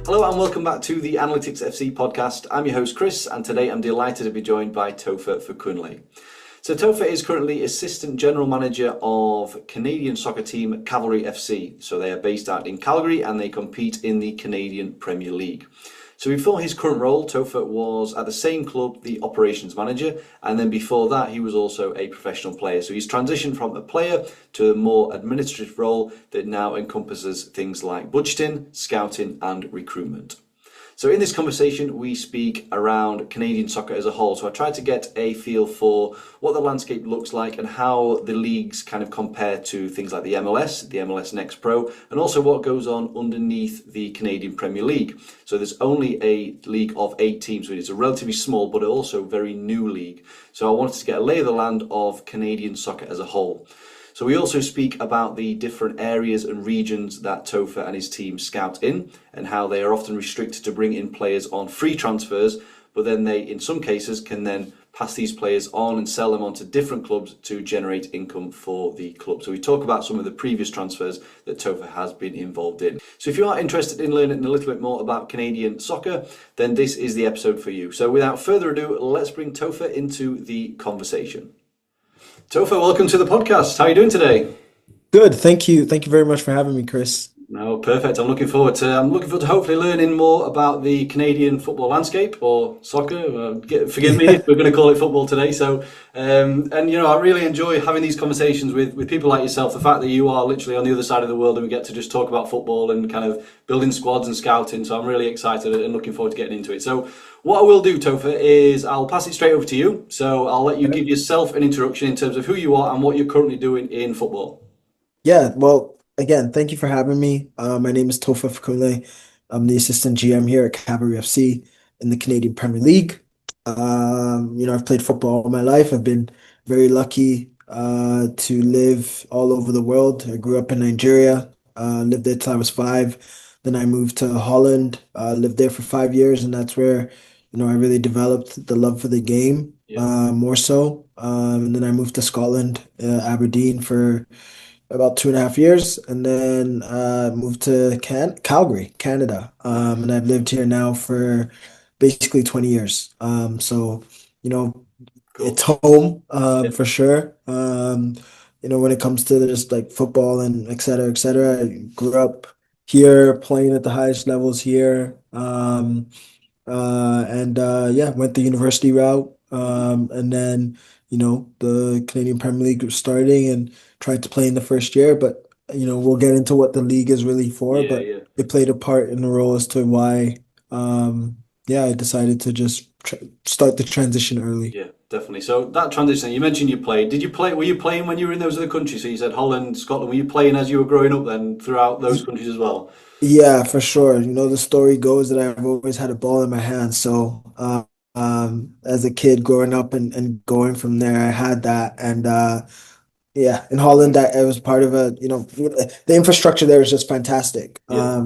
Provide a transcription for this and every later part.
Hello and welcome back to the Analytics FC podcast. I'm your host Chris, and today I'm delighted to be joined by Tofa Fakunle. So Tofa is currently Assistant General Manager of Canadian soccer team Cavalry FC. So they are based out in Calgary and they compete in the Canadian Premier League. So before his current role, Tofa was at the same club, the operations manager, and then before that he was also a professional player. So he's transitioned from a player to a more administrative role that now encompasses things like budgeting, scouting and recruitment. So in this conversation, we speak around Canadian soccer as a whole. So I tried to get a feel for what the landscape looks like and how the leagues kind of compare to things like the MLS Next Pro, and also what goes on underneath the Canadian Premier League. So there's only a league of 8 teams, so it's a relatively small but also very new league. So I wanted to get a lay of the land of Canadian soccer as a whole. So we also speak about the different areas and regions that Tofa and his team scout in and how they are often restricted to bring in players on free transfers, but then they, in some cases, can then pass these players on and sell them on to different clubs to generate income for the club. So we talk about some of the previous transfers that Tofa has been involved in. So if you are interested in learning a little bit more about Canadian soccer, then this is the episode for you. So without further ado, let's bring Tofa into the conversation. Tofa, welcome to the podcast. How are you doing today? Good, thank you. Thank you very much for having me, Chris. No, perfect. I'm looking forward to hopefully learning more about the Canadian football landscape or soccer. Forgive me if we're going to call it football today. So, and you know, I really enjoy having these conversations with people like yourself. The fact that you are literally on the other side of the world and we get to just talk about football and kind of building squads and scouting. So I'm really excited and looking forward to getting into it. So what I will do, Tofa, is I'll pass it straight over to you. So I'll let you give yourself an introduction in terms of who you are and what you're currently doing in football. Yeah, well, again, thank you for having me. My name is Tofa Fakunle. I'm the assistant GM here at Cavalry FC in the Canadian Premier League. I've played football all my life. I've been very lucky to live all over the world. I grew up in Nigeria, lived there till I was 5. Then I moved to Holland, lived there for 5 years, and that's where, I really developed the love for the game, more so. And then I moved to Scotland, Aberdeen for about 2.5 years, and then moved to Calgary, Canada. And I've lived here now for basically 20 years. So, you know, Cool. it's home Yeah. for sure. When it comes to just like football and et cetera, et cetera, I grew up here playing at the highest levels here. And went the university route. And then, the Canadian Premier League was starting and tried to play in the first year, but we'll get into what the league is really for, Yeah, but yeah. it played a part in the role as to why, I decided to just start the transition early. Yeah, definitely. So that transition, you mentioned you played. Were you playing when you were in those other countries? So you said Holland, Scotland. Were you playing as you were growing up then throughout those countries as well? Yeah, for sure. The story goes that I've always had a ball in my hand. So, as a kid growing up and going from there, I had that. And yeah, in Holland, I was part of the infrastructure there is just fantastic. Yeah.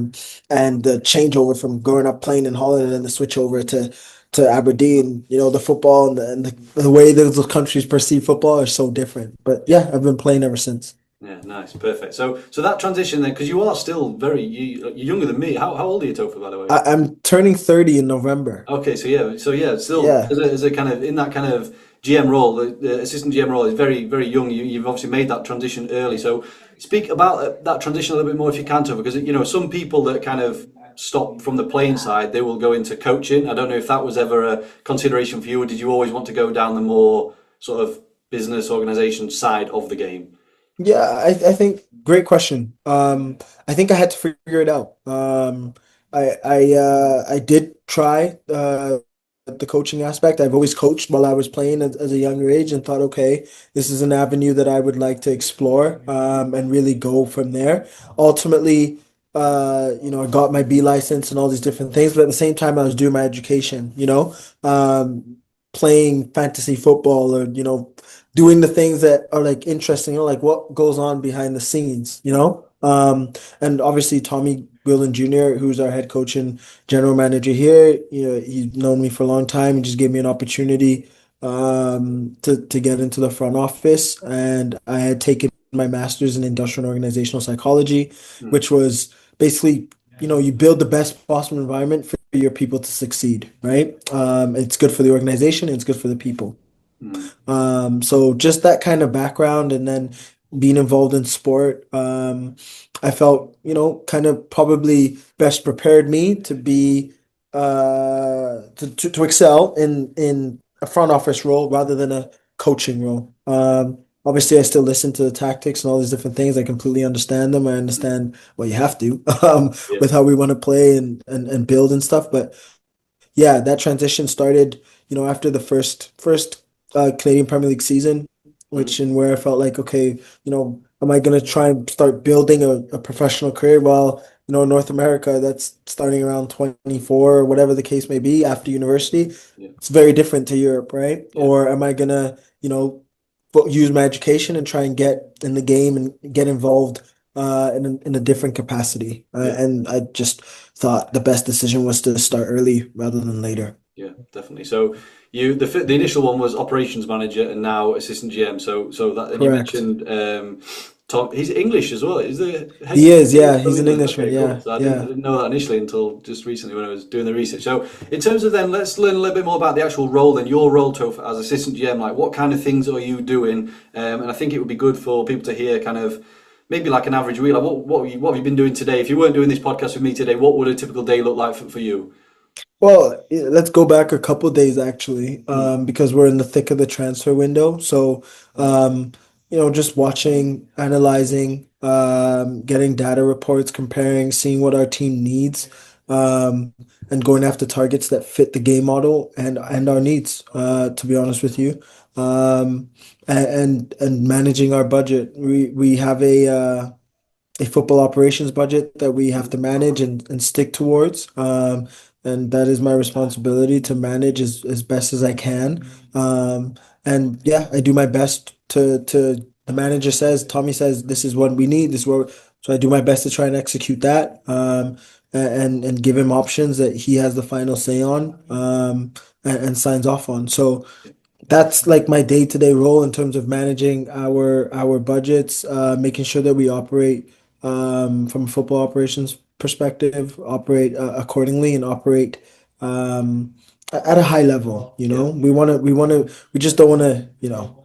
And the changeover from growing up playing in Holland and then the switch over to Aberdeen, the football and the way that the countries perceive football are so different. But yeah, I've been playing ever since. Yeah, nice, perfect. So that transition then, because you are still you're younger than me. How old are you, Tofa, by the way? I'm turning 30 in November. Okay, so yeah, still Yeah. as a kind of in that kind of GM role, the assistant GM role is very, very young. You've obviously made that transition early. So speak about that transition a little bit more if you can, Tofa, because some people that kind of stop from the playing side, they will go into coaching. I don't know if that was ever a consideration for you, or did you always want to go down the more sort of business organization side of the game? Yeah, I think great question. I think I had to figure it out. I did try the coaching aspect. I've always coached while I was playing as a younger age and thought, okay, this is an avenue that I would like to explore and really go from there. Ultimately, I got my B license and all these different things, but at the same time, I was doing my education, playing fantasy football or, doing the things that are like interesting, like what goes on behind the scenes. And obviously Tommy Whelan Jr., who's our head coach and general manager here, he's known me for a long time and just gave me an opportunity to get into the front office. And I had taken my master's in industrial and organizational psychology, Hmm. which was basically you build the best possible environment for your people to succeed, right? It's good for the organization and it's good for the people. Mm. So just that kind of background and then being involved in sport, I felt, kind of probably best prepared me to be to excel in a front office role rather than a coaching role. Obviously, I still listen to the tactics and all these different things. I completely understand them. I understand what you have to Yeah. with how we want to play and build and stuff. But yeah, that transition started, after the first Canadian Premier League season, Mm. which and where I felt like, okay, am I gonna try and start building a professional career? Well, North America, that's starting around 24 or whatever the case may be after university. Yeah. It's very different to Europe, right? Yeah. Or am I gonna, use my education and try and get in the game and get involved in a different capacity? Yeah. And I just thought the best decision was to start early rather than later. Yeah, definitely. So the initial one was operations manager and now assistant GM. So that, and you Correct. mentioned Tom. He's English as well. Is the head He is, coach yeah. from He's an England? Englishman, Okay, cool. yeah, So I didn't I yeah. didn't know that initially until just recently when I was doing the research. So in terms of then, let's learn a little bit more about the actual role. Then your role, Toph, as assistant GM. Like, what kind of things are you doing? And I think it would be good for people to hear kind of. Maybe like an average week. Like what have you been doing today? If you weren't doing this podcast with me today, what would a typical day look like for you? Well, let's go back a couple days actually, Mm. because we're in the thick of the transfer window. So, just watching, analyzing, getting data reports, comparing, seeing what our team needs, and going after targets that fit the game model and our needs, to be honest with you. And managing our budget. We have a football operations budget that we have to manage and stick towards. And that is my responsibility to manage as best as I can. And yeah, I do my best to the manager says, Tommy says, this is what we need. This is what, so I do my best to try and execute that. And give him options that he has the final say on, and signs off on. So that's like my day-to-day role in terms of managing our budgets, making sure that we operate from a football operations perspective, operate accordingly, and operate at a high level. Yeah. We just don't want to,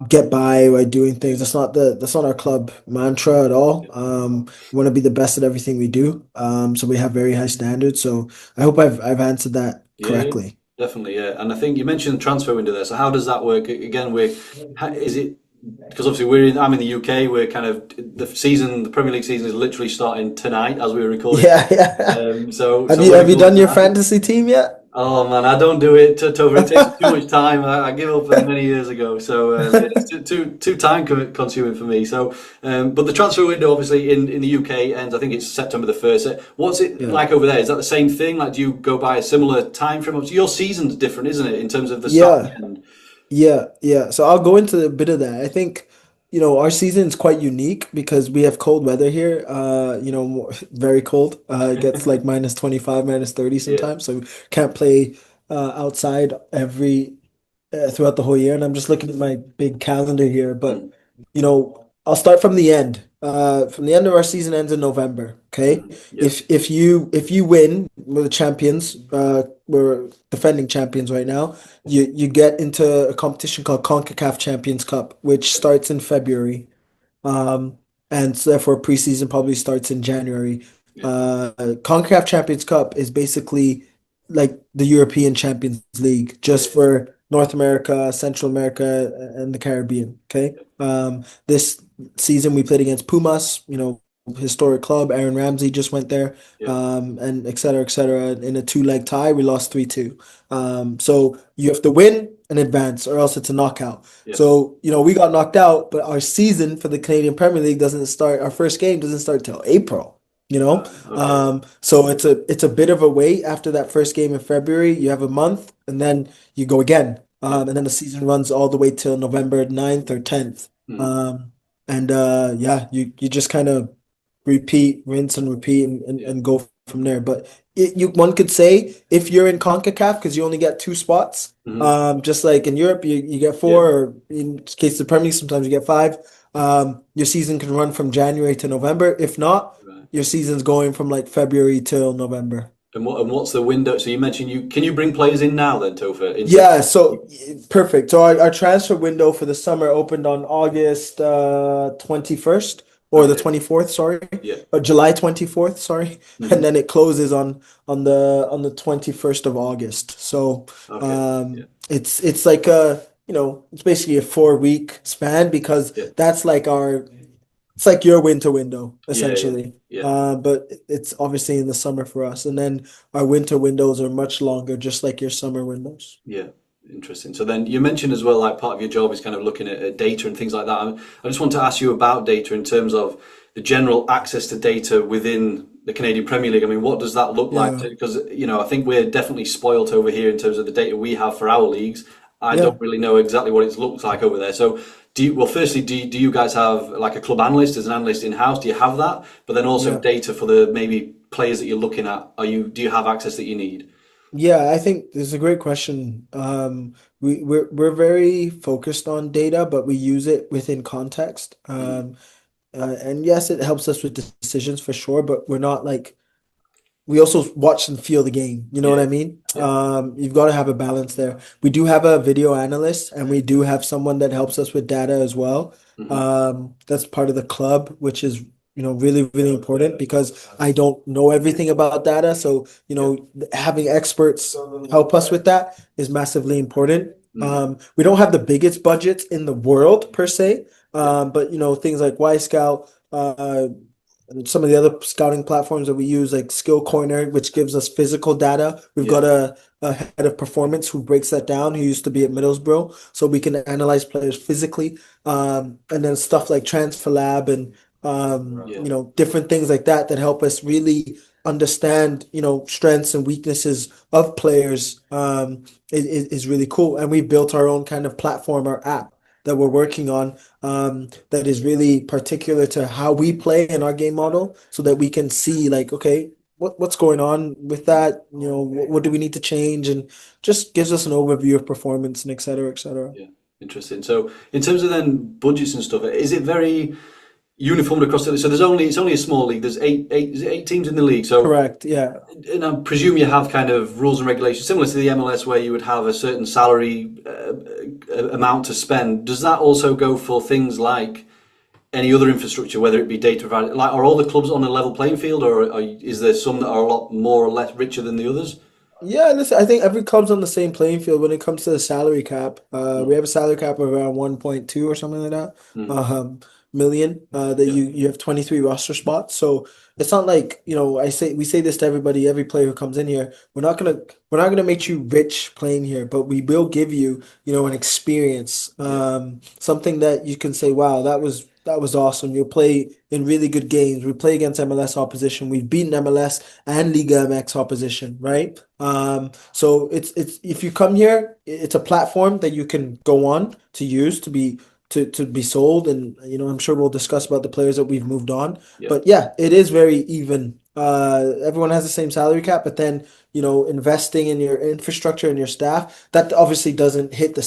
get by by doing things. That's not our club mantra at all. We want to be the best at everything we do. So we have very high standards. So I hope I've answered that Yeah, yeah, correctly. definitely, yeah. And I think you mentioned the transfer window there. So how does that work? Again, is it because obviously I'm in the UK. We're kind of the Premier League season is literally starting tonight as we're recording. Yeah, yeah. So Have we're you done recording your after. fantasy team yet? Oh man, I don't do it, Tova. It takes too much time. I gave up many years ago, so yeah, it's too time consuming for me. So, but the transfer window, obviously in the UK ends. I think it's September the 1st. What's it Yeah. like over there? Is that the same thing? Like, do you go by a similar time frame? Obviously, your season's different, isn't it, in terms of the start Yeah. and end? Yeah, yeah. So I'll go into a bit of that. I think, our season is quite unique because we have cold weather here. Very cold. It gets like -25, -30 Yeah, sometimes. So can't play outside throughout the whole year. And I'm just looking at my big calendar here, but mm, I'll start from the end. From the end of our season ends in November. Okay. yeah, If you win, we're the champions. We're defending champions right now. You get into a competition called CONCACAF Champions Cup, which starts in February. Um, and so therefore preseason probably starts in January. yeah, CONCACAF Champions Cup is basically like the European Champions League yeah, just for North America, Central America, and the Caribbean. Okay. This season we played against Pumas, historic club. Aaron Ramsey just went there, yeah, and et cetera, et cetera. In a two-leg tie, we lost 3-2. So you have to win and advance, or else it's a knockout. yeah. So, we got knocked out, but our season for the Canadian Premier League doesn't start, our first game doesn't start till April, you know? Okay, So it's a bit of a wait after that first game in February. You have a month and then you go again. yeah, And then the season runs all the way till November 9th or 10th. mm, And yeah, you just kind of repeat, rinse and repeat yeah, and go from there. But one could say if you're in CONCACAF, because you only get two spots, mhm, just like in Europe, you get yeah, four, or in case of the Premier League, sometimes you get five. Your season can run from January to November. If not, right, your season's going from like February till November. And what's the window? So you mentioned can you bring players in now then, Tofa, into Yeah, so perfect. So our transfer window for the summer opened on August 21st or the okay, 24th, sorry. yeah, Or July 24th, sorry. And hmm then it closes on the 21st of August. So okay, yeah, it's like it's basically a 4 week span because yeah, that's like it's like your winter window yeah, yeah, essentially. yeah, But it's obviously in the summer for us. And then our winter windows are much longer, just like your summer windows. yeah. Interesting. So then you mentioned as well, like part of your job is kind of looking at data and things like that. I just want to ask you about data in terms of the general access to data within the Canadian Premier League. I mean, what does that look like? Yeah. Because, I think we're definitely spoilt over here in terms of the data we have for our leagues. I don't Yeah. really know exactly what it looks like over there. So well, firstly, do you guys have like a club analyst as an analyst in-house? Do you have that? But then also Yeah. data for the maybe players that you're looking at. Do you have access that you need? Yeah, I think this is a great question. We're very focused on data, but we use it within context. Mhm. And yes, it helps us with decisions for sure, but we're not like we also watch and feel the game. You know what Yeah, I mean? yeah. You've got to have a balance there. We do have a video analyst and we do have someone that helps us with data as well. Hmm. That's part of the club, which is, really, really important because I don't know everything about data. So, Yeah. having experts help us with that is massively important. Mm. We don't have the biggest budgets in the world per se, Yeah. but things like Y Scout, and some of the other scouting platforms that we use, like Skill Corner, which gives us physical data. We've Yeah. got a head of performance who breaks that down, who used to be at Middlesbrough, so we can analyze players physically. And then stuff like Transfer Lab and Yeah. different things like that that help us really understand, strengths and weaknesses of players is really cool. And we built our own kind of platform, our app that we're working on that is really particular to how we play in our game model so that we can see like, okay, what's going on with that? What do we need to change? And just gives us an overview of performance and et cetera, et cetera. Yeah. Interesting. So in terms of then budgets and stuff, is it very uniform across the league? So it's only a small league. There's eight teams in the league. So Correct. Yeah. and I presume you have kind of rules and regulations similar to the MLS where you would have a certain salary amount to spend. Does that also go for things like any other infrastructure, whether it be data provided? Like, are all the clubs on a level playing field, or is there some that are a lot more or less richer than the others? Yeah, listen, I think every club's on the same playing field when it comes to the salary cap. We Mm, have a salary cap of around 1.2 or something like that, mm, um, million. That yeah, you have 23 roster spots. So it's not like, we say this to everybody, every player who comes in here. We're not gonna make you rich playing here, but we will give you, an experience, yeah, something that you can say, wow, that was awesome. You'll play in really good games. We play against MLS opposition. We've beaten MLS and Liga MX opposition, yeah, right? So it's if you come here, it's a platform that you can go on to use to be sold, and I'm sure we'll discuss about the players that we've moved on. yeah, But yeah, it is very even. Everyone has the same salary cap, but then investing in your infrastructure and your staff, that obviously doesn't hit the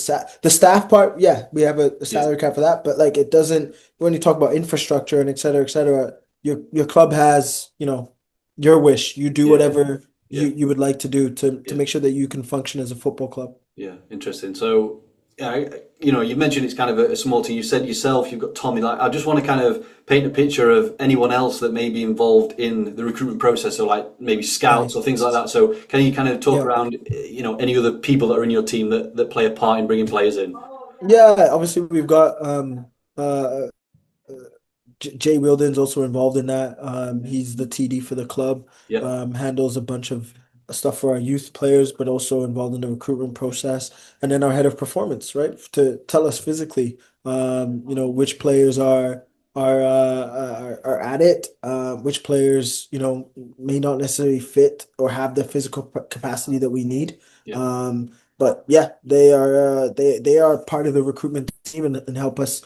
staff part. Yeah, we have a yeah, salary cap for that, but like it doesn't when you talk about infrastructure and et cetera, your club has, your wish. You do yeah, yeah, whatever you, yeah. you would like to do to Yeah. make sure that you can function as a football club. Yeah, interesting. So, you mentioned it's kind of a small team. You said yourself, you've got Tommy. Like, I just want to kind of paint a picture of anyone else that may be involved in the recruitment process, so like maybe scouts Nice. or things like that. So, can you kind of talk Yeah. around, any other people that are in your team that play a part in bringing players in? Yeah, obviously we've got Jay Wildon's also involved in that. He's the TD for the club, Yeah, handles a bunch of stuff for our youth players, but also involved in the recruitment process. And then our head of performance, right, to tell us physically, which players are at it, which players, may not necessarily fit or have the physical capacity that we need. yeah, But yeah, they are part of the recruitment team and help us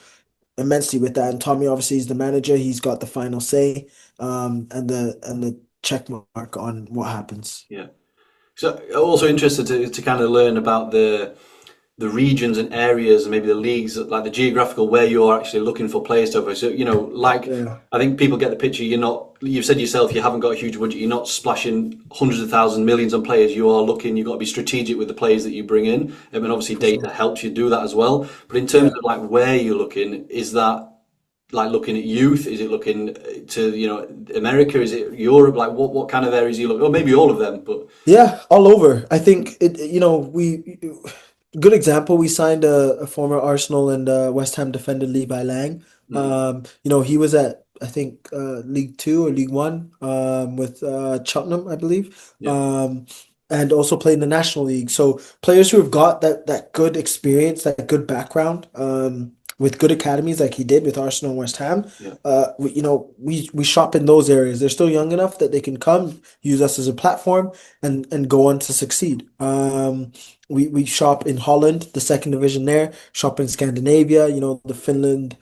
immensely with that. And Tommy obviously is the manager. He's got the final say, and the check mark on what happens. yeah. So, also interested to kind of learn about the the regions and areas and maybe the leagues, like the geographical where you're actually looking for players to. So, like Yeah. I think people get the picture. You've said yourself, you haven't got a huge budget. You're not splashing hundreds of thousands, millions on players. You've got to be strategic with the players that you bring in. And obviously For data sure. helps you do that as well. But in terms Yeah. of like where you're looking, is that like looking at youth? Is it looking to, America? Is it Europe? Like what kind of areas are you looking? Or maybe all of them, but Yeah, all over. I think we good example. We signed a former Arsenal and West Ham defender, Levi Lang. mm, He was at I think League Two or League One with Cheltenham, I believe. yeah, And also played in the National League. So players who have got that good experience, that good background, with good academies like he did with Arsenal and West Ham. yeah, We shop in those areas. They're still young enough that they can come use us as a platform and go on to succeed. We shop in Holland, the second division there, shop in Scandinavia, the Finland,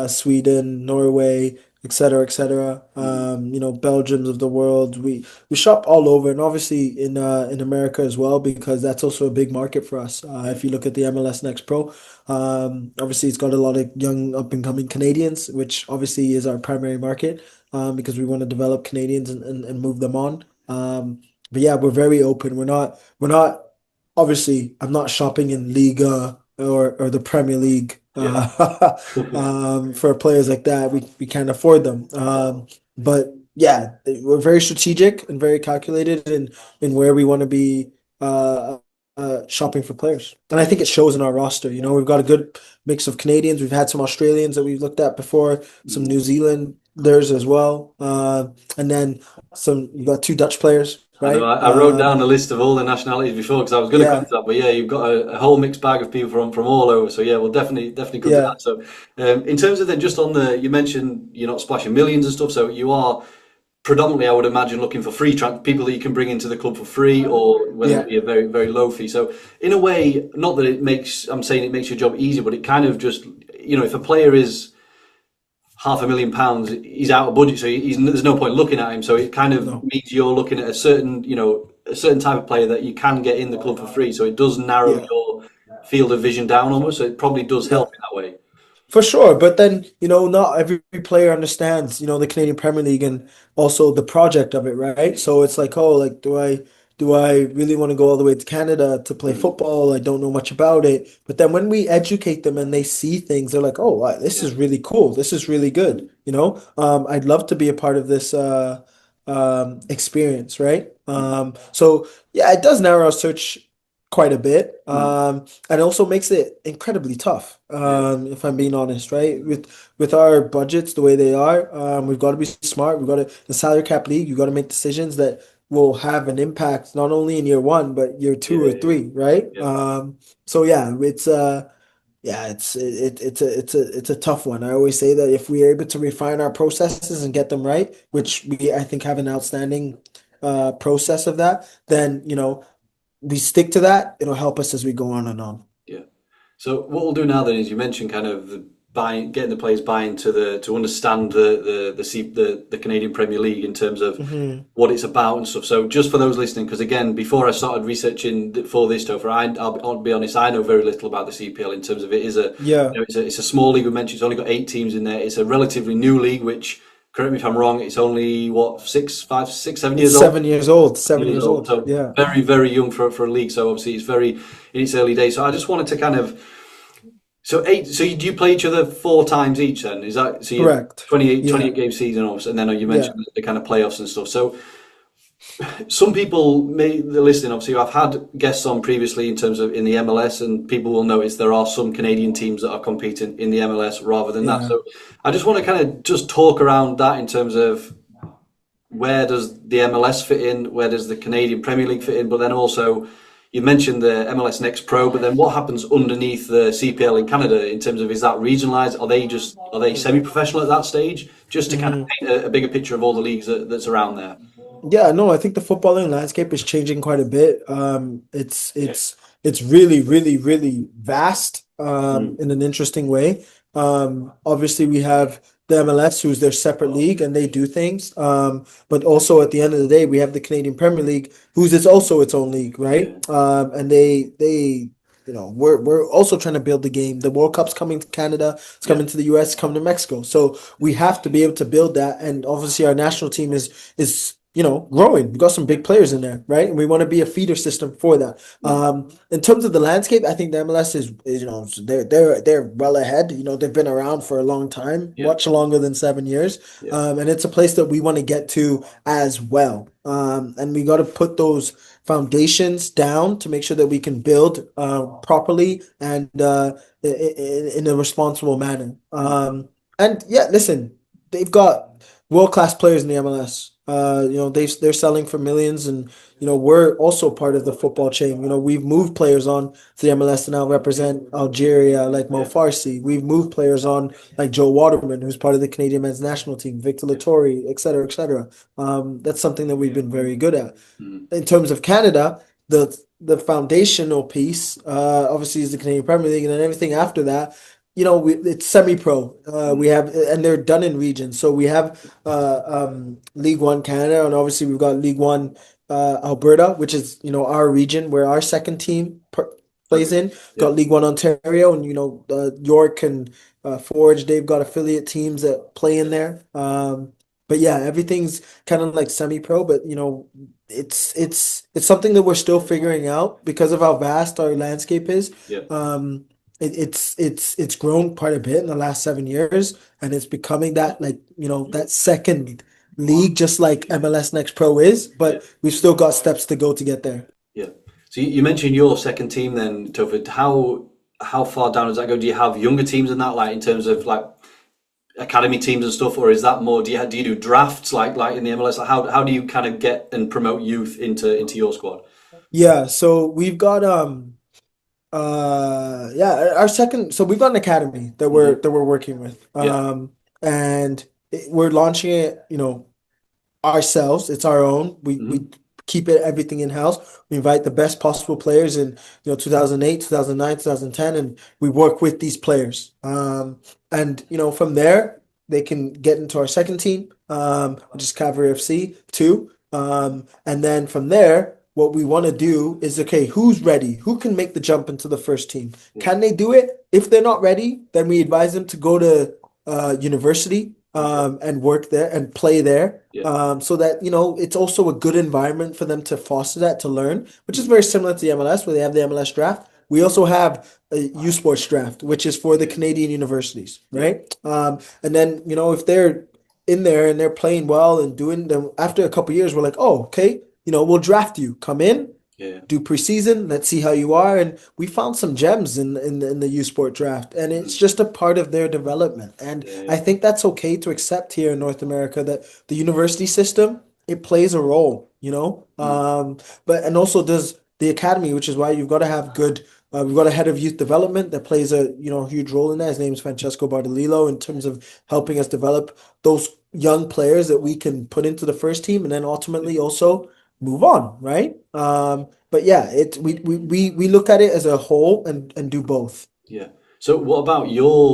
Sweden, Norway, etc., etc. mm, Belgiums of the world. We shop all over, and obviously in America as well, because that's also a big market for us. yeah, If you look at the MLS Next Pro, obviously it's got a lot of young up and coming Canadians, which obviously is our primary market, because we want to develop Canadians and move them on. But yeah, we're very open. We're not obviously I'm not shopping in Liga or the Premier League. yeah, For players like that, we can't afford them. But yeah, we're very strategic and very calculated in where we want to be shopping for players. And I think it shows in our roster. We've got a good mix of Canadians. We've had some Australians that we've looked at before, some mm. New Zealanders as well. And then you got two Dutch players, I know. right? I wrote down a list of all the nationalities before because I was going to come Yeah, to that, but yeah, you've got a whole mixed bag of people from all over. So yeah, we'll definitely come to yeah, that. So, in terms of then just on you mentioned you're not splashing millions and stuff, so you are predominantly, I would imagine, looking for people that you can bring into the club for free, or whether it yeah, be a very very low fee. So in a way, not that I'm saying it makes your job easier, but it kind of just if a player is £500,000, he's out of budget, so there's no point looking at him. So it kind of no, means you're looking at a certain type of player that you can get in the club for free. So it does narrow yeah, your field of vision down almost. So it probably does yeah. help in that way. For sure, but then, not every player understands, the Canadian Premier League and also the project of it, right? So it's like, oh, like, do I really want to go all the way to Canada to play Mm, football? I don't know much about it. But then when we educate them and they see things, they're like, oh, wow, this yeah, is really cool. This is really good. I'd love to be a part of this experience, right? So yeah, it does narrow our search quite a bit, mm, and also makes it incredibly tough. yeah, If I'm being honest, right? With our budgets the way they are, we've got to be smart. We've got the salary cap league. You've got to make decisions that will have an impact not only in year one but year yeah, two or yeah, three, right? yeah, So it's a tough one. I always say that if we're able to refine our processes and get them right, which we I think have an outstanding process of that, then we stick to that, it'll help us as we go on and on. yeah. So what we'll do now then is you mentioned kind of getting the players buying to understand the Canadian Premier League in terms of Hmm. what it's about and stuff. So just for those listening, because again, before I started researching for this, Topher, I'll be honest, I know very little about the CPL in terms of it is Yeah. it's a small league. We mentioned it's only got 8 teams in there. It's a relatively new league, which correct me if I'm wrong, it's only what 7 years It's old. 7 years old. 7 years Old, old. so Yeah. very very young for a league. So obviously it's very in its early days. So I just wanted to kind of so do you play each other 4 times each then? Is that so you Correct. 28 Yeah. 28 game season obviously, and then you Yeah. mentioned the kind of playoffs and stuff. So some people they're listening obviously I've had guests on previously in terms of in the MLS, and people will notice there are some Canadian teams that are competing in the MLS rather than that. Yeah. So I just want to kind of just talk around that in terms of where does the MLS fit in? Where does the Canadian Premier League fit in? But then also, you mentioned the MLS Next Pro, but then what happens underneath the CPL in Canada in terms of is that regionalised? Are they semi-professional at that stage? Just to kind of Hmm. paint a bigger picture of all the leagues that's around there. Yeah, no, I think the footballing landscape is changing quite a bit. It's really, really, really vast, Mm, in an interesting way. Obviously we have the MLS, who's their separate league, and they do things. But also at the end of the day, we have the Canadian Premier League, who's also its own league, right? yeah, And they we're also trying to build the game. The World Cup's coming to Canada, it's Yeah. coming to the US, it's coming to Mexico. So we have to be able to build that. And obviously our national team is growing. We've got some big players in there, right? And we want to be a feeder system for that. In terms of the landscape, I think the MLS is they're well ahead. They've been around for a long time, Yeah. much longer than 7 years. Yeah. And it's a place that we want to get to as well. And we got to put those foundations down to make sure that we can build properly and in a responsible manner. And yeah, listen, they've got world-class players in the MLS. They're selling for millions, and we're also part of the football chain. We've moved players on to the MLS to now represent Algeria, like Mo Farsi. We've moved players on like Joe Waterman, who's part of the Canadian men's national team, Victor Latorre, et cetera, et cetera. That's something that we've been very good at. In terms of Canada, the foundational piece, obviously, is the Canadian Premier League, and then everything after that, it's semi-pro. We have, and they're done in regions. So we have League One Canada, and obviously we've got League One Alberta, which is our region where our second team plays in. Got League One Ontario, and York and Forge. They've got affiliate teams that play in there. But yeah, everything's kind of like semi-pro, but it's something that we're still figuring out because of how vast our landscape is. Yeah. It's grown quite a bit in the last 7 years, and it's becoming that that second league, just like MLS Next Pro is, but we've still got steps to go to get there. Yeah. So you mentioned your second team then, Tofa. How far down does that go? Do you have younger teams in that, like in terms of like academy teams and stuff, or is that more? Do you do drafts like in the MLS? Like how do you kind of get and promote youth into your squad? Yeah, so we've got our second, so we've got an academy that we're working with. And we're launching it, ourselves. It's our own. We keep everything in-house. We invite the best possible players in 2008, 2009, 2010, and we work with these players. And from there they can get into our second team, which is Cavalry FC 2. And then from there, what we want to do is, okay, who's ready? Who can make the jump into the first team? Can they do it? If they're not ready, then we advise them to go to university and work there and play there. So that, it's also a good environment for them to foster that, to learn, which is very similar to the MLS, where they have the MLS draft. We also have a U Sports draft, which is for the Canadian universities, right? And then, if they're in there and they're playing well and doing them, after a couple of years, we're like, oh, okay, we'll draft you. Come in, do preseason. Let's see how you are. And we found some gems in the U Sport draft, and it's just a part of their development. And I think that's okay to accept here in North America, that the university system, it plays a role, but and also does the academy, which is why you've got to have good. We've got a head of youth development that plays a huge role in that. His name is Francesco Bardolillo, in terms of helping us develop those young players that we can put into the first team, and then ultimately also move on, right? But yeah, we look at it as a whole and do both. Yeah. So what about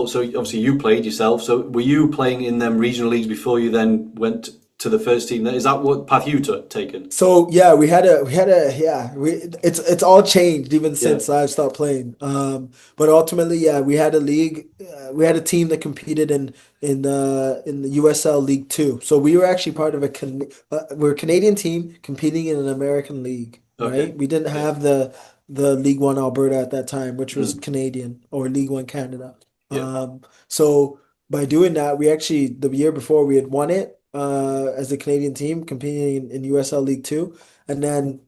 so obviously you played yourself. So were you playing in them regional leagues before you then went to the first team? Is that what path you taken? So yeah, it's all changed even since I've stopped playing. But ultimately, yeah, we had a league, we had a team that competed in the USL League Two. So we were actually part of we're a Canadian team competing in an American league, right? We didn't have the League One Alberta at that time, which was Canadian, or League One Canada. So by doing that, we actually, the year before, we had won it as a Canadian team competing in USL League Two. And then,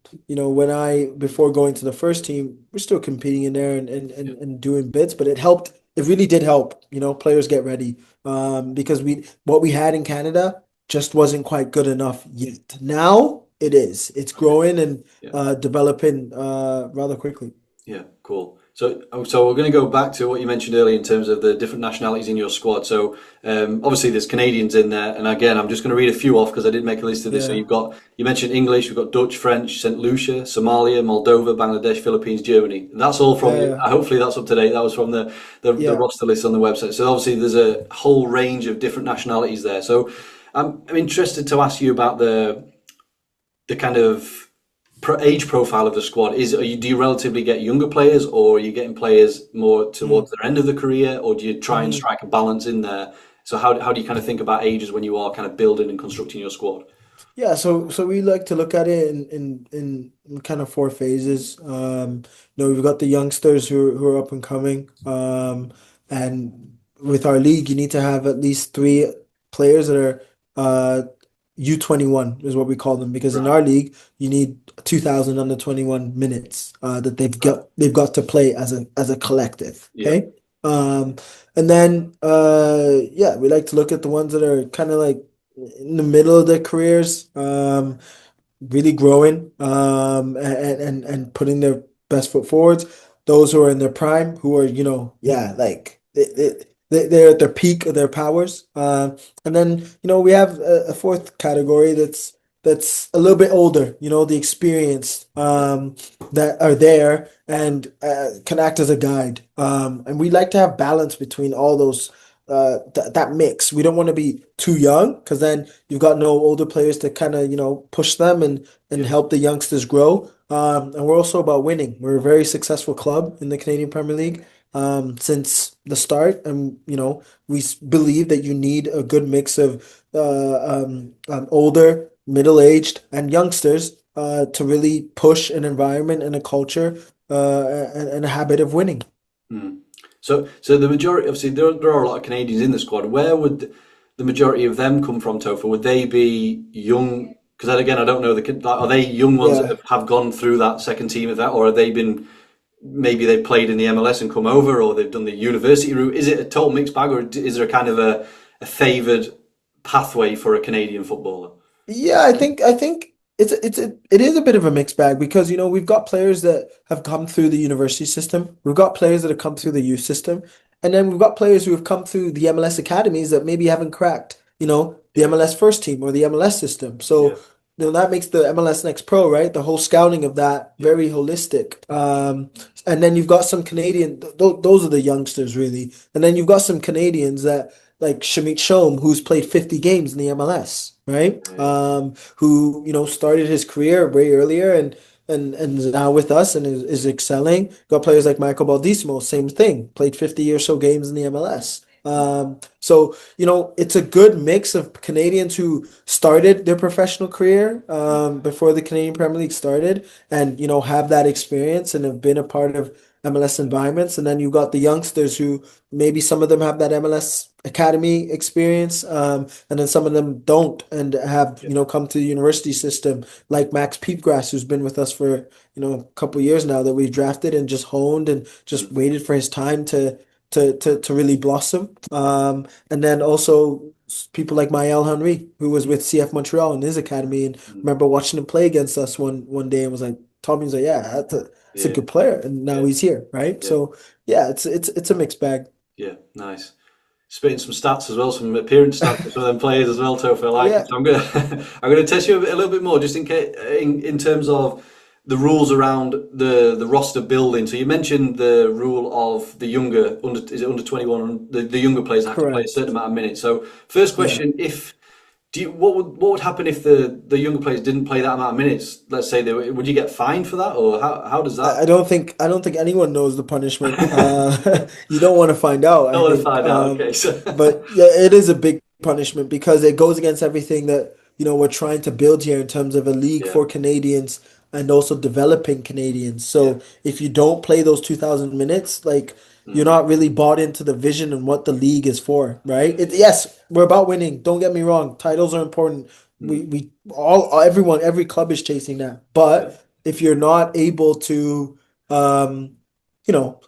before going to the first team, we're still competing in there and doing bits, but it helped. It really did help, players get ready. Because what we had in Canada just wasn't quite good enough yet. Now it is. It's growing and developing rather quickly. Yeah, cool. So we're going to go back to what you mentioned earlier in terms of the different nationalities in your squad. So obviously there's Canadians in there, and again, I'm just going to read a few off because I did make a list of this. So you mentioned English, we've got Dutch, French, St. Lucia, Somalia, Moldova, Bangladesh, Philippines, Germany. That's all from. Hopefully that's up to date. That was from the roster list on the website. So obviously there's a whole range of different nationalities there. So I'm interested to ask you about the kind of age profile of the squad? Do you relatively get younger players, or are you getting players more Mm, towards their end of the career, or do you try and mhm. strike a balance in there? So how do you kind of think about ages when you are kind of building and constructing your squad? Yeah, so we like to look at it in kind of four phases. We've got the youngsters who are up and coming. And with our league, you need to have at least three players that are uh U21 is what we call them, because in Right, our league you need 2,000 under 21 minutes that right, they've got to play as a collective. yeah, Okay. Um, and then yeah, we like to look at the ones that are kind of like in the middle of their careers, really growing, and putting their best foot forwards. Those who are in their prime, who are, yeah, like they're at their peak of their powers. And then, we have a fourth category that's a little bit older, the experienced, yeah, that are there and can act as a guide. And we like to have balance between all those, that mix. We don't want to be too young, because then you've got no older players to kind of, push them and yeah. help the youngsters grow. And we're also about winning. We're a very successful club in the Canadian Premier League, since the start, and believe that you need a good mix of older, middle-aged, and youngsters to really push an environment and a culture, and a habit of winning. Mm. So the majority, obviously, there are a lot of Canadians in the squad. Where would the majority of them come from, Tofa? Would they be young? Because again, I don't know are they young ones that Yeah. have gone through that second team of that, or have they been maybe they played in the MLS and come over, or they've done the university route? Is it a total mixed bag, or is there a kind of a favoured pathway for a Canadian footballer? Yeah, I think it is a bit of a mixed bag, because we've got players that have come through the university system, we've got players that have come through the youth system, and then we've got players who have come through the MLS academies that maybe haven't cracked, the Yeah, MLS first team or the MLS system. yeah, So, that makes the MLS Next Pro, right? The whole scouting of that yeah, very holistic. And then you've got some those are the youngsters really, and then you've got some Canadians that, like Shamit Shom, who's played 50 games in the MLS, right? yeah, Who, started his career way earlier, and is now with us and is excelling. Got players like Michael Baldisimo, same thing, played 50 or so games in the MLS. So, it's a good mix of Canadians who started their professional career before the Canadian Premier League started, and, have that experience and have been a part of MLS environments. And then you've got the youngsters who maybe some of them have that MLS academy experience, and then some of them don't and have, yeah, come to the university system, like Max Peepgrass, who's been with us for, a couple of years now, that we've drafted and just honed and just mm, waited for his time to really blossom. And then also people like Maël Henry, who was with CF Montreal in his academy, and mm, remember watching him play against us one day, and was like, Tommy's like, yeah, that's a yeah, good player, and now yeah, he's here, right? yeah, So yeah, it's a mixed bag. yeah. Nice. Spitting some stats as well, some appearance stats for some of them players as well, Topher. I like it. Yeah, So I'm gonna I'm gonna test you a little bit more, just in case in terms of the rules around the roster building. So you mentioned the rule of the younger under is it under 21? The younger players have to play a certain correct. amount of minutes. So first Yeah. question, if do you what would happen if the younger players didn't play that amount of minutes? Let's say would you get fined for that, or how does that? I don't think anyone knows the punishment. You don't want to find out, I I want to think. find out. Okay, so But yeah, it is a big punishment, because it goes against everything that, we're trying to build here in terms of a league yeah, for Canadians and also developing Canadians. yeah, So if you don't play those 2,000 minutes, like, you're mm, not really bought into the vision and what the league is for, right? yeah, Yes, we're about winning. Don't get me wrong. Titles are important. mm, Every club is chasing that. yeah, But if you're not able to, um, you know,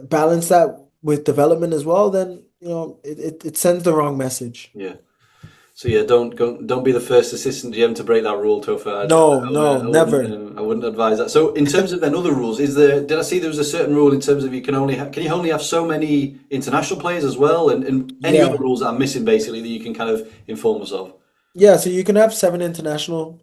balance that with development as well, then, it sends the wrong message. yeah. So yeah, don't be the first assistant GM to break that rule, Tofa. No, no, never. I wouldn't advise that. So in terms of then other rules, is there? Did I see there was a certain rule in terms of can you only have so many international players as well, and any other Yeah. rules that I'm missing basically that you can kind of inform us of? Yeah, so you can have seven international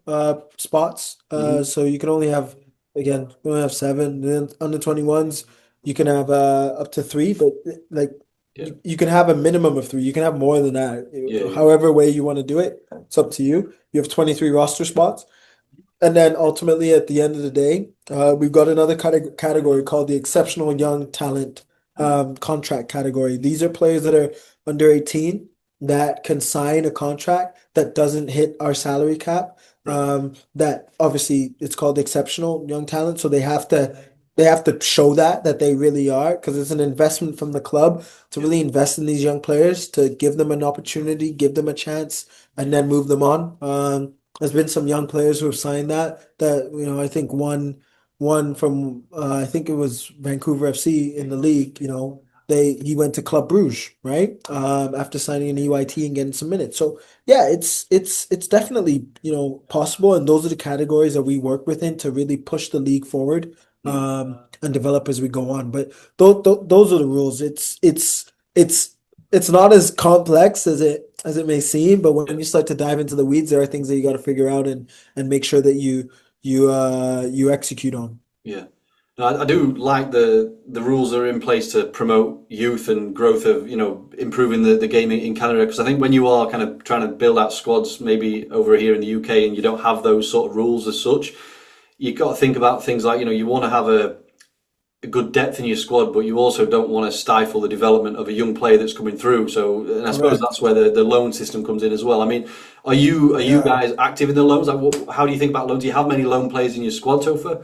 spots. Hmm. So you can only have, again, you only have seven. Then under 21s, you can have up to three, but like Yeah, you can have a minimum of three. You can have more than yeah, that. yeah, However way you want to do it, it's up to you. You have 23 roster spots. And then ultimately, at the end of the day, we've got another category called the exceptional young talent contract category. These are players that are under 18 that can sign a contract that doesn't hit our salary cap. Right. That obviously it's called exceptional young talent, so they have to show that they really are, because it's an investment from the club to Yeah. really invest in these young players, to give them an opportunity, give them a chance, and then move them on. There's been some young players who have signed that I think one from I think it was Vancouver FC in the league. He went to Club Bruges, right? After signing an EYT and getting some minutes. So yeah, it's definitely possible, and those are the categories that we work within to really push the league forward Mm. and develop as we go on. But those are the rules. It's not as complex as it may seem, but Yeah. when you start to dive into the weeds, there are things that you got to figure out and make sure that you execute on. Yeah. No, I do like the rules that are in place to promote youth and growth of, improving the game in Canada. Because I think when you are kind of trying to build out squads, maybe over here in the UK, and you don't have those sort of rules as such, you got to think about things like, you want to have a good depth in your squad, but you also don't want to stifle the development of a young player that's coming through. So, and I suppose that's Correct. where the loan system comes in as well. I mean, are you Yeah. guys active in the loans? Like, how do you think about loans? Do you have many loan players in your squad, Topher?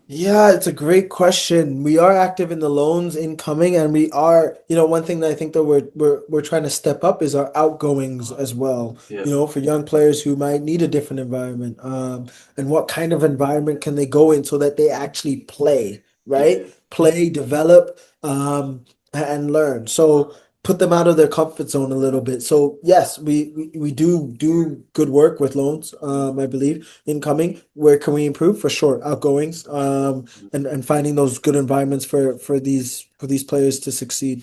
Yeah, it's a great question. We are active in the loans incoming, and we are, one thing that I think that we're trying to step up is our outgoings as well. Yeah, For young players who might need a different environment. And what kind of environment can they go in so that they actually play, yeah, right? Play, develop, and learn. So put them out of their comfort zone a little bit. So yes, we do good work with loans, I believe incoming. Where can we improve? For sure, outgoings, and finding those good environments for these players to succeed.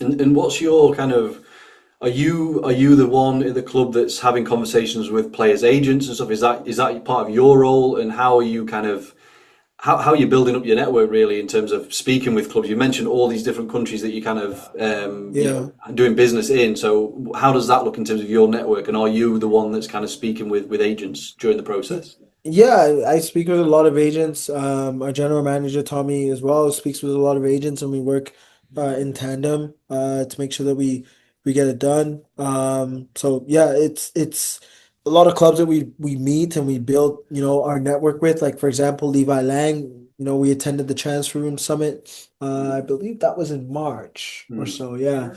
and what's your kind of? Are you the one in the club that's having conversations with players' agents and stuff? Is that part of your role? And how are you kind of how are you building up your network really in terms of speaking with clubs? You mentioned all these different countries that you kind of Yeah. doing business in. So how does that look in terms of your network? And are you the one that's kind of speaking with agents during the process? Yeah, I speak with a lot of agents. Our general manager Tommy as well speaks with a lot of agents, and we work in tandem to make sure that we get it done. So yeah, it's a lot of clubs that we meet and we build, our network with. Like for example, Levi Lang. We attended the Transfer Room Summit. I believe that was in March or Mm, so. Yeah,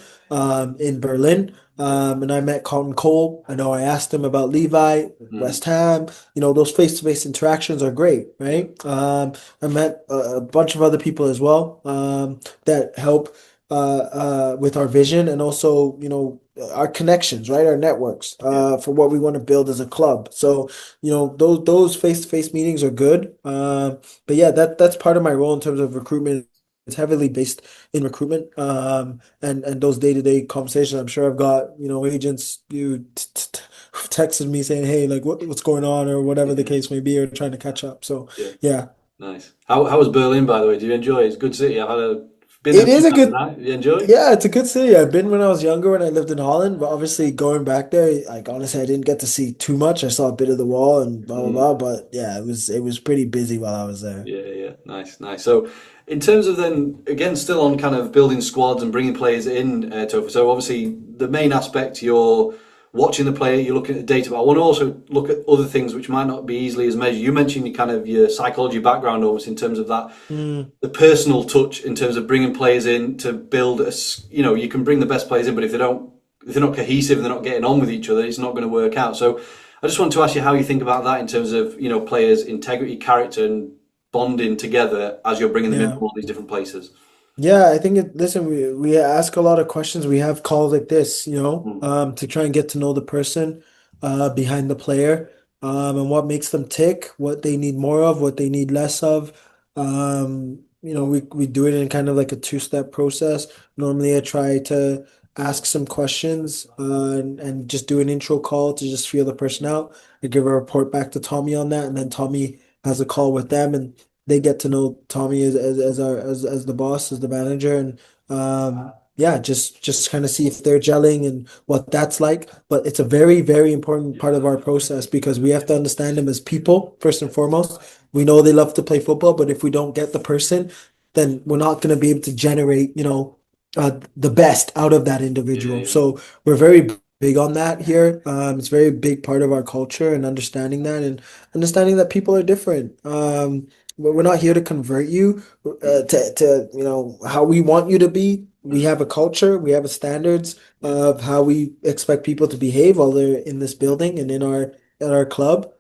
in Berlin. And I met Colin Cole. I know I asked him about Levi, mm, West Ham. Those face-to-face interactions are great, yeah, right? I met a bunch of other people as well, that help with our vision, and also, our connections, right? Our networks, yeah. for what we want to build as a club. So, those face-to-face meetings are good. But yeah, that's part of my role in terms of recruitment. It's heavily based in recruitment, and those day-to-day conversations. I'm sure I've got, agents texted me saying, "Hey, like what's going on," or whatever the case may be, or trying to catch up. So Yeah. yeah, Nice. How was Berlin, by the way? Do you enjoy it? It's a good city. Been there it a few is a times good. now. You enjoy? Yeah, it's a good city. I've been when I was younger when I lived in Holland, but obviously going back there, like honestly, I didn't get to see too much. I saw a bit of the wall and blah blah Mm. blah, but yeah, it was pretty busy while I was there. Yeah, yeah, nice, nice. So, in terms of then, again, still on kind of building squads and bringing players in, Topher. So, obviously, the main aspect you're watching the player, you're looking at the data, but I want to also look at other things which might not be easily as measured. You mentioned your psychology background, almost in terms of that, Mm, the personal touch in terms of bringing players in to build you can bring the best players in, but if they're not cohesive and they're not getting on with each other, it's not going to work out. So I just want to ask you how you think about that in terms of, players' integrity, character, and bonding together as you're bringing them in yeah. from all these different places. Yeah, I think listen, we ask a lot of questions. We have calls like this, Mm, to try and get to know the person behind the player, and what makes them tick, what they need more of, what they need less of. We do it in kind of like a two-step process. Normally, I try to ask some questions, and just do an intro call to just feel the person out. I give a report back to Tommy on that, and then Tommy has a call with them, and they get to know Tommy as the boss, as the manager, and yeah, just kind of see if they're gelling and what that's like. But it's a very, very important part of our process because we have to understand them as people first and foremost. We know they love to play football, but if we don't get the person, then we're not going to be able to generate, the best out of that Yeah, individual. yeah, So we're very big on that here. It's a very big part of our culture and understanding that people are different. But we're not here to convert you to how we want you to be. We mhm, have a culture, we have a standards yeah, of how we expect people to behave while they're in this building and in our at our club.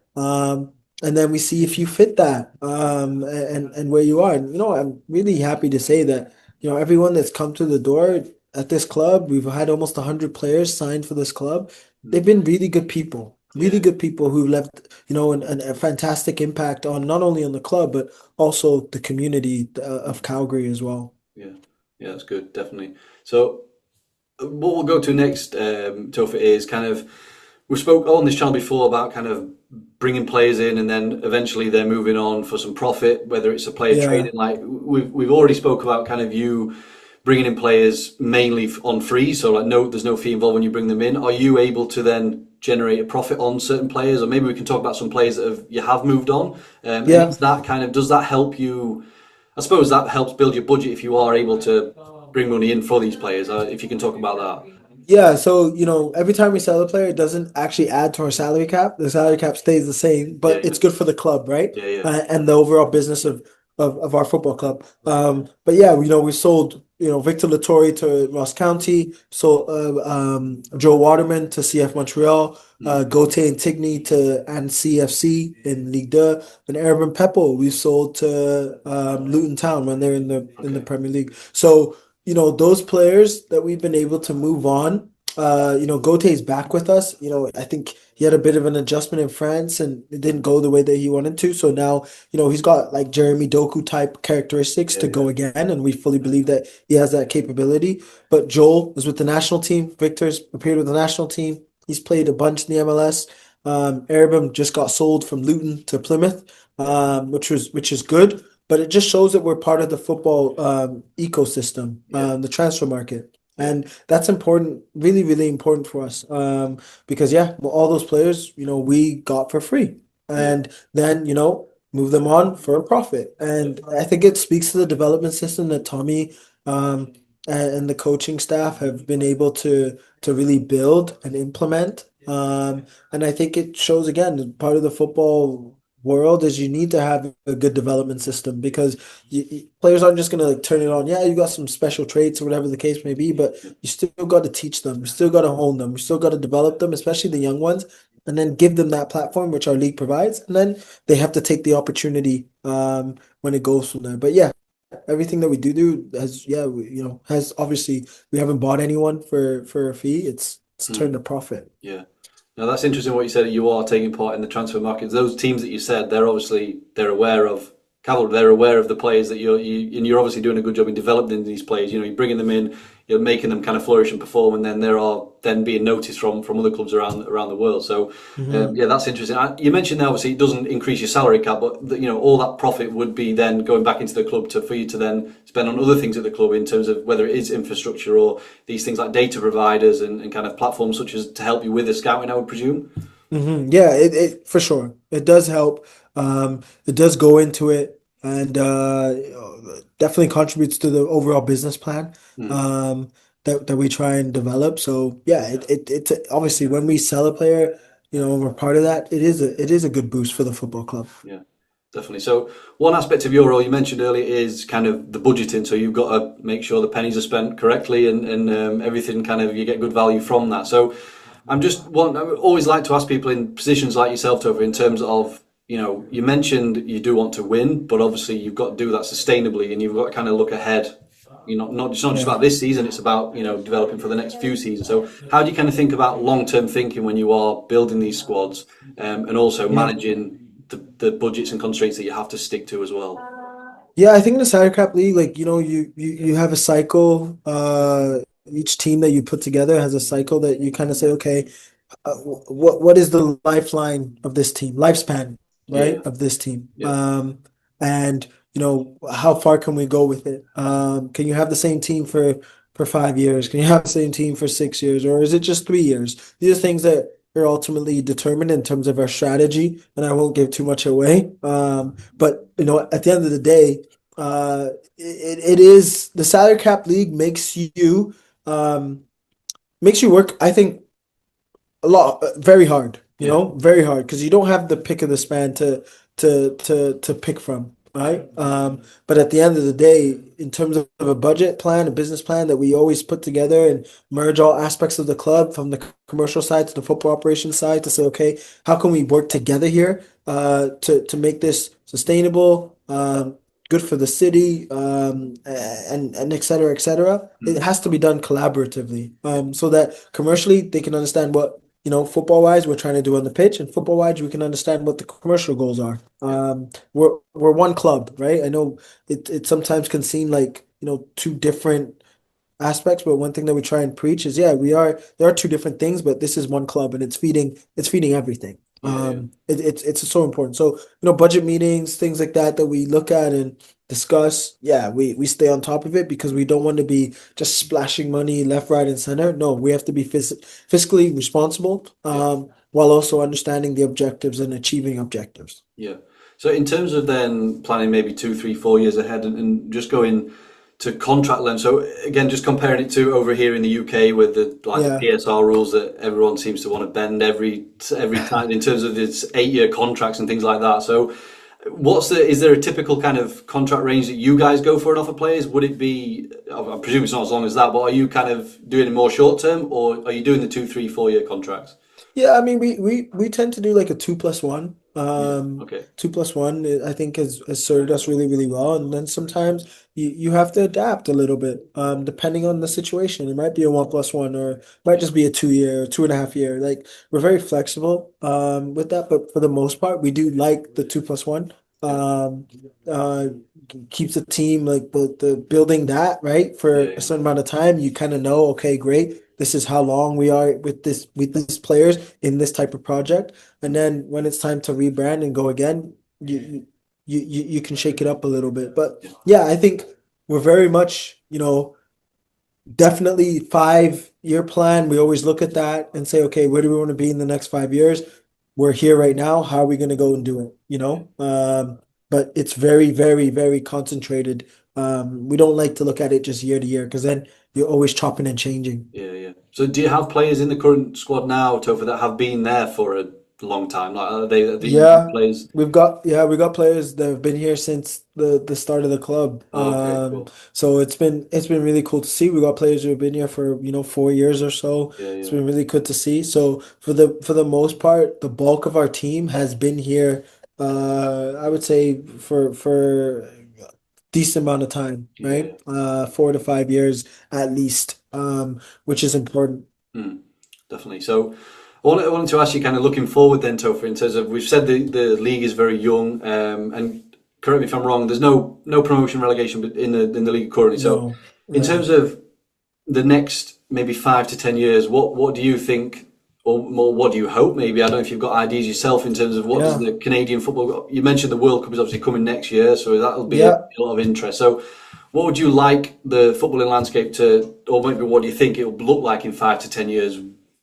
And then we see if you fit that and where you are. And I'm really happy to say that everyone that's come to the door at this club, we've had almost 100 players signed for this club. They've mm, been really yeah, good people who left a fantastic impact on not only on the club but also the community of Calgary as well. yeah, yeah. That's good, definitely. So what we'll go to next, Tofa, is kind of we spoke on this channel before about kind of bringing players in and then eventually they're moving on for some profit, whether it's a player Yeah. trading. Like we've already spoke about kind of you bringing in players mainly on free, so like no, there's no fee involved when you bring them in. Are you able to then generate a profit on certain players, or maybe we can talk about some players that you have moved on, and Yeah. is that kind of does that help you? I suppose that helps build your budget if you are able to bring money in for these players. If you can talk about that. Yeah, so every time we sell a player, it doesn't actually add to our salary cap. The salary cap stays the same, Yeah, but it's good for the club, right? yeah, yeah, And the overall business of our football club. But yeah, we sold Victor Lattori to Ross County, sold Joe Waterman to CF Montreal, mm, Gauthier and Tigny to and CFC in Ligue 2, and Aaron Peppo we sold to Luton Town when they're in the okay, Premier League. So those players that we've been able to move on. Gautier's back with us. I think he had a bit of an adjustment in France and it didn't go the way that he wanted to. So now, he's got like Jeremy Doku type characteristics yeah, to yeah, go again, and we fully believe that he has that capability. But Joel is with the national team. Victor's appeared with the national team. He's played a bunch in the MLS. Arabim just got sold from Luton to Plymouth, yeah, which is good. But it just shows that we're part of the football ecosystem, yeah, the transfer market. yeah, And that's important, really, really important for us. Because yeah, well, all those players, we got for free. yeah, And then, move them on for a profit. yeah, And I think it speaks to the development system that Tommy and the coaching staff have been able to really build and implement. And I think it shows again, part of the football world is you need to have a good development system because players aren't just going to like turn it on. Yeah, you got some special traits or whatever the case may be, but you still got to teach them. You still got to hone them. You still got to develop them, especially the young ones, and then give them that platform which our league provides. And then they have to take the opportunity when it goes from there. But yeah, everything that we do has has obviously we haven't bought anyone for a fee. It's mm, turned a profit. yeah. Now that's interesting what you said. You are taking part in the transfer market. Those teams that you said, they're aware of Cavalry. They're aware of the players that and you're obviously doing a good job in developing these players. You're bringing them in, you're making them kind of flourish and perform, and then there are then being noticed from other clubs around the world. So Hmm. yeah, that's interesting. You mentioned there obviously it doesn't increase your salary cap, but all that profit would be then going back into the club for you to then spend on other things at the club in terms of whether it is infrastructure or these things like data providers and kind of platforms such as to help you with the scouting, I would presume. Yeah, it for sure. It does help. It does go into it and definitely contributes to the overall business plan Mm, that we try and develop. So yeah, it's obviously when we sell a player, we're part of that. It is a good boost for the football club. yeah. Definitely. So one aspect of your role you mentioned earlier is kind of the budgeting. So you've got to make sure the pennies are spent correctly and everything kind of you get good value from that. So I always like to ask people in positions like yourself, Topher, in terms of, you mentioned you do want to win, but obviously you've got to do that sustainably and you've got to kind of look ahead. It's not just Yeah. about this season, it's about, developing for the next few seasons. So how do you kind of think about long-term thinking when you are building these squads and also Yeah. managing the budgets and constraints that you have to stick to as well? Yeah, I think in the salary cap league, like you have a cycle. Each team that you put together has a cycle that you kind of say, okay, what is the lifeline of this team, lifespan, right, Yeah, of this team, yeah, and how far can we go with it? Can you have the same team for 5 years? Can you have the same team for 6 years? Or is it just 3 years? These are things that are ultimately determined in terms of our strategy, and I won't give too much away. But at the end of the day, it is the salary cap league um, makes you work, I think, a lot, very hard, Yeah. very hard, because you don't have the pick of the span to pick from, right? But at the end of the day, in terms of a budget plan, a business plan that we always put together and merge all aspects of the club, from the commercial side to the football operations side, to say, okay, how can we work together here to make this sustainable, good for the city, and et cetera, et cetera. It Mm. has to be done collaboratively, so that commercially they can understand what, football wise, we're trying to do on the pitch, and football wise, we can understand what the commercial goals are. Yeah. We're one club, right? I know it sometimes can seem like, two different aspects, but one thing that we try and preach is, yeah, there are two different things, but this is one club, and it's feeding everything. Yeah. Yeah. It's so important. So, budget meetings, things like that we look at and discuss. Yeah, we stay on top of it, because we don't want to be just splashing money left, right, and center. No, we have to be fiscally responsible, Yeah. while also understanding the objectives and achieving objectives. Yeah. So in terms of then planning maybe 2, 3, 4 years ahead and just going to contract length. So again, just comparing it to over here in the UK with the Yeah. PSR rules that everyone seems to want to bend every time in terms of its 8 year contracts and things like that. So is there a typical kind of contract range that you guys go for and offer players? Would it be, I presume it's not as long as that, but are you kind of doing it more short term, or are you doing the 2, 3, 4 year contracts? Yeah, I mean, we tend to do like a 2+1. Yeah. Okay. 2+1, I think, has served us really, really well. And then sometimes you have to adapt a little bit, depending on the situation. It might be a 1+1, or it might Yeah. just be a 2 year, 2.5 year. Like, we're very flexible with that, but for the most part, we do like the 2+1. Yeah. Um, uh, Keeps the team, like, the building that, right, for Yeah. a Yeah. certain amount of time. You kind of know, okay, great. This is how long we are with these players in this type of project. And Mm. then when it's time to rebrand and go again, you can shake it up a little bit. But Yeah. yeah, I think we're very much, definitely 5 year plan. We always look at that and say, okay, where do we want to be in the next 5 years? We're here right now. How are we going to go and do it? But it's very, very, very concentrated. We don't like to look at it just year to year, because then you're always chopping and changing. Yeah, yeah. So do you have players in the current squad now, Topher, that have been there for a long time? Like, are they young Yeah, players? we got players that have been here since the start of the club. Oh, okay, cool. So it's been really cool to see. We got players who have been here for, 4 years or so. Yeah, It's yeah, been really good to see. So for the most part, the bulk of our team has been here. I would say for decent amount of time, yeah, right? yeah. 4 to 5 years at least, which is important. Mm, definitely. So I wanted to ask you, kind of looking forward then, Topher, in terms of, we've said the league is very young, and correct me if I'm wrong, there's no promotion relegation in the league currently. So No, in terms no, of the next maybe 5 to 10 years, what do you think, or more, what do you hope? Maybe, I don't know if you've got ideas yourself in terms of what does yeah, the Canadian football. You mentioned the World Cup is obviously coming next year, so that'll be a yeah. lot of interest. So, what would you like the footballing landscape to, or maybe what do you think it will look like in 5 to 10 years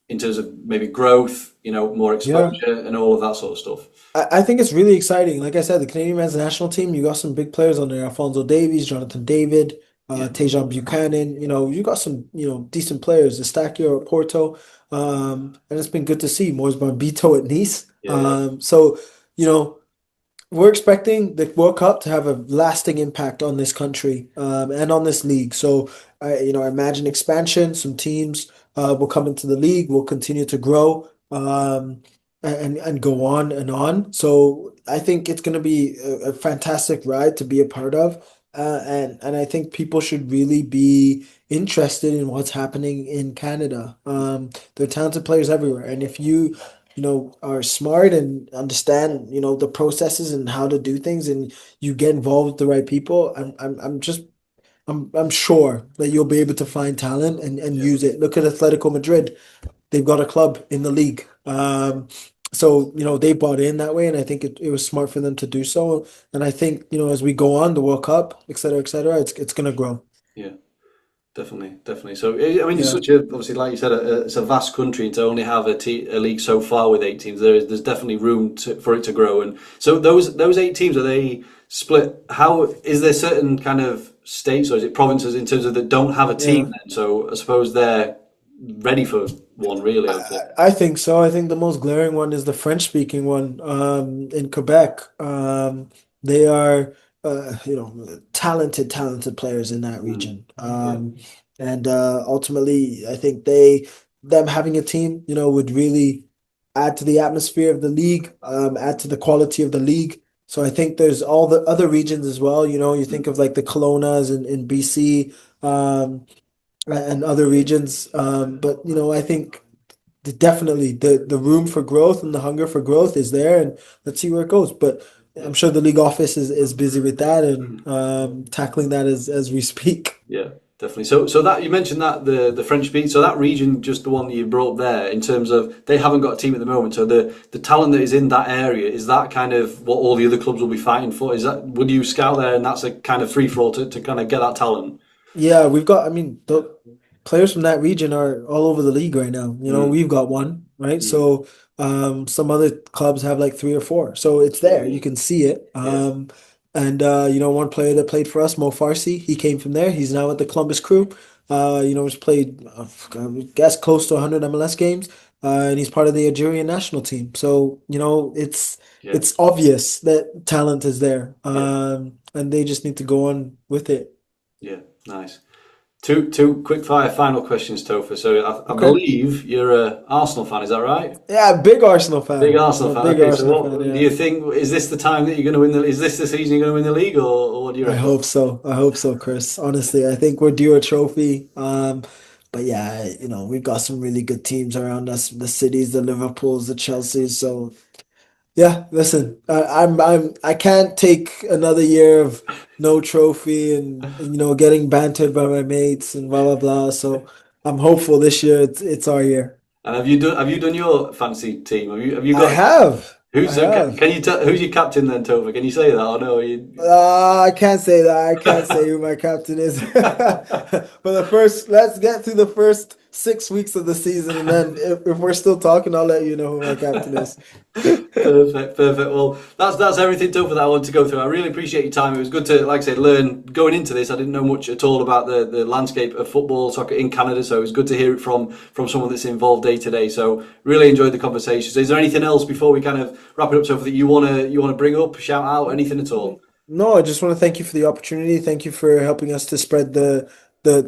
in terms of maybe growth, more Yeah. exposure and all of that sort of stuff? I think it's really exciting. Like I said, the Canadian men's national team, you got some big players on there. Alfonso Davies, Jonathan David, Yeah, Tejan Buchanan. You got some, decent players. Estacio at Porto. And it's been good to see Moise Bambito at Nice. yeah, yeah, So, you know, we're expecting the World Cup to have a lasting impact on this country, and on this league. So I imagine expansion. Some teams will come into the league, will continue to grow, and go on and on. So I think it's going to be a fantastic ride to be a part of, and I think people should really be interested in what's happening in Canada. There are talented players everywhere, and if you are smart and understand, the processes and how to do things, and you get involved with the right people, I'm sure that you'll be able to find talent and yeah, use it. Look at Atletico Madrid. They've got a club in the league. So, they bought in that way, and I think it was smart for them to do so. And I think, as we go on the World Cup, et cetera, it's gonna grow. yeah. Definitely. So, I mean, it's Yeah. such a, obviously, like you said, it's a vast country, and to only have a league so far with 8 teams, there's definitely room for it to grow. And so, those 8 teams, are they split? How is there certain kind of states, or is it provinces in terms of that don't have a team Yeah. then? So, I suppose they're ready for one, really, I would say. I think so. I think the most glaring one is the French-speaking one in Quebec. They are, talented players in that Mm. region. Yeah. And ultimately, I think them having a team, would really add to the atmosphere of the league, add to the quality of the league. So I think there's all the other regions as well. You think Mm. of like the Kelownas in BC, and other regions. But I think definitely the room for growth and the hunger for growth is there, and let's see where it goes. But Yeah. I'm sure the league office is busy with that and tackling that as we speak. Yeah, definitely. So that you mentioned that the French beat. So that region, just the one that you brought up there, in terms of they haven't got a team at the moment. So the talent that is in that area, is that kind of what all the other clubs will be fighting for? Is that, would you scout there, and that's a kind of free for all to kind of get that talent? Yeah, we've got, I mean, the players from that region are all over the league right now. Mm, We've got one, right? mm, So some other clubs have like three or four. So it's there. You mm, can see it. yeah, And one player that played for us, Mo Farsi, he came from there. He's now at the Columbus Crew. He's played, I guess, close to 100 MLS games. And he's part of the Algerian national team. So, yeah, it's obvious that talent is there. yeah, And they just need to go on with it. yeah. Nice. Two quick fire final questions, Topher. So I Okay. believe you're a Arsenal fan, is that right? Yeah, big Arsenal Big fan. I'm Arsenal a fan. big Okay, so Arsenal fan, what do yeah. you think? Is this the time that you're going to win the? Is this the season you're going to win the league, or what do you I reckon? hope so. I hope so, Chris. Honestly, I think we're due a trophy. But yeah, we've got some really good teams around us, the cities, the Liverpools, the Chelseas. So yeah, listen, I can't take another year of no trophy and getting bantered by my mates and blah blah blah. So I'm hopeful this year it's our year. And have you done your fancy team? Have you I got have. I who's so have. can you tell who's your captain then, Topher? Can you say that or no? You, I can't say that. I can't say who my captain is. But let's get through the first 6 weeks of the season, and then if we're still talking, I'll let you know who my captain is. Perfect. Well, that's everything, Topher, that I wanted to go through. I really appreciate your time. It was good to, like I said, learn going into this. I didn't know much at all about the landscape of football, soccer in Canada, so it was good to hear it from someone that's involved day to day. So really enjoyed the conversation. So is there anything else before we kind of wrap it up, Topher, that you wanna bring up, shout out, anything at all? No, I just want to thank you for the opportunity. Thank you for helping us to spread the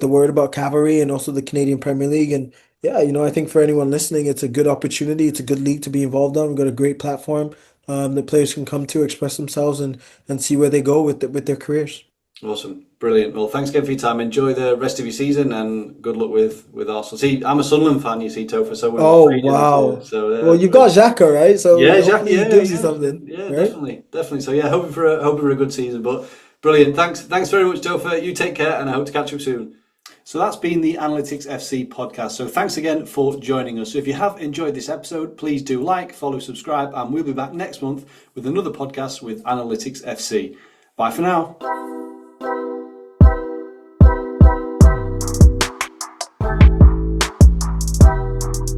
word about Cavalry and also the Canadian Premier League. And yeah, I think for anyone listening, it's a good opportunity. It's a good league to be involved on. We've got a great platform that players can come to express themselves and see where they go with their careers. Awesome, brilliant. Well, thanks again for your time. Enjoy the rest of your season, and good luck with Arsenal. See, I'm a Sunderland fan, you see, Topher, so we're not Oh, raging this year. wow. So Well, you got Xhaka, right? yeah, So Jack. hopefully he Yeah, gives you yeah, something, yeah. right? Definitely. So yeah, hoping for a good season. But brilliant. Thanks very much, Topher. You take care, and I hope to catch up soon. So that's been the Analytics FC podcast. So thanks again for joining us. So if you have enjoyed this episode, please do like, follow, subscribe, and we'll be back next month with another podcast with Analytics FC. Bye for now.